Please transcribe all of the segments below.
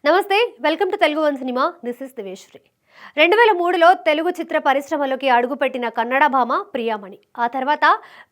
నమస్తే, welcome to Telugu one cinema. This is Diveshwari. 2003లో తెలుగు చిత్ర పరిశ్రమలోకి అడుగుపెట్టిన కన్నడ భామ ప్రియామణి. ఆ తర్వాత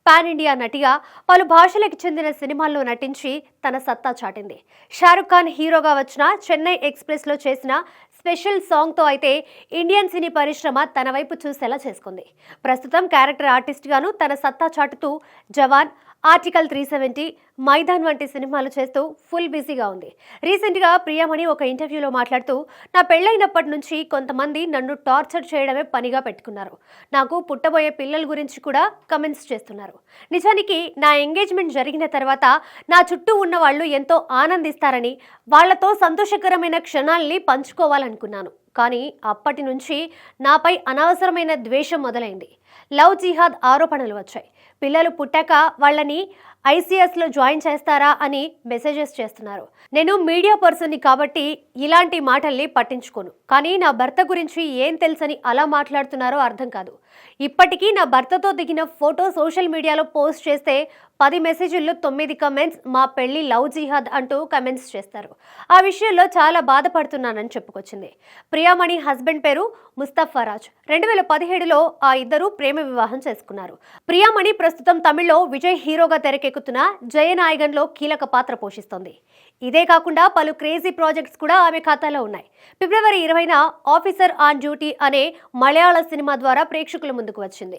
పాన్ ఇండియా నటిగా పలు భాషలకు చెందిన సినిమాల్లో నటించి తన సత్తా చాటింది. షారుఖ్ ఖాన్ హీరోగా వచ్చిన చెన్నై ఎక్స్ప్రెస్లో చేసిన స్పెషల్ సాంగ్తో అయితే ఇండియన్ సినీ పరిశ్రమ తన వైపు చూసేలా చేసుకుంది. ప్రస్తుతం క్యారెక్టర్ ఆర్టిస్ట్గాను తన సత్తా చాటుతూ జవాన్, ఆర్టికల్ 370, మైదాన్ వంటి సినిమాలు చేస్తూ ఫుల్ బిజీగా ఉంది. రీసెంట్గా ప్రియామణి ఒక ఇంటర్వ్యూలో మాట్లాడుతూ, నా పెళ్ళైనప్పటి నుంచి కొంతమంది నన్ను టార్చర్ చేయడమే పనిగా పెట్టుకున్నారు. నాకు పుట్టబోయే పిల్లల గురించి కూడా కమెంట్స్ చేస్తున్నారు. నిజానికి నా ఎంగేజ్మెంట్ జరిగిన తర్వాత నా చుట్టూ ఉన్న వాళ్ళు ఎంతో ఆనందిస్తారని, వాళ్లతో సంతోషకరమైన క్షణాల్ని పంచుకోవాలనుకున్నాను. కానీ అప్పటి నుంచి నాపై అనవసరమైన ద్వేషం మొదలైంది. లవ్ జిహాద్ ఆరోపణలు వచ్చాయి. పిల్లలు పుట్టాక వాళ్ళని ఐసీఎస్లో జాయిన్ చేస్తారా అని మెసేజెస్ చేస్తున్నారు. నేను మీడియా పర్సన్ని కాబట్టి ఇలాంటి మాటల్ని పట్టించుకోను. కానీ నా భర్త గురించి ఏం తెలుసని అలా మాట్లాడుతున్నారో అర్థం కాదు. ఇప్పటికీ నా భర్తతో దిగిన ఫోటో సోషల్ మీడియాలో పోస్ట్ చేస్తే 10 మెసేజ్ల్లో 9 కమెంట్స్ మా పెళ్లి లవ్ జిహాద్ అంటూ కమెంట్స్ చేస్తారు. ఆ విషయంలో చాలా బాధపడుతున్నానని చెప్పుకొచ్చింది. ప్రియామణి హస్బెండ్ పేరు ముస్తఫారాజ్. 2017లో ఆ ఇద్దరు ప్రేమ వివాహం చేసుకున్నారు. ప్రియామణి ప్రస్తుతం తమిళ్లో విజయ్ హీరోగా తెరకెక్కుతున్న జయనాయగన్లో కీలక పాత్ర పోషిస్తోంది. ఇదే కాకుండా పలు క్రేజీ ప్రాజెక్ట్స్ కూడా ఆమె ఖాతాలో ఉన్నాయి. ఫిబ్రవరి 20న ఆఫీసర్ ఆన్ డ్యూటీ అనే మలయాళ సినిమా ద్వారా ప్రేక్షకుల ముందుకు వచ్చింది.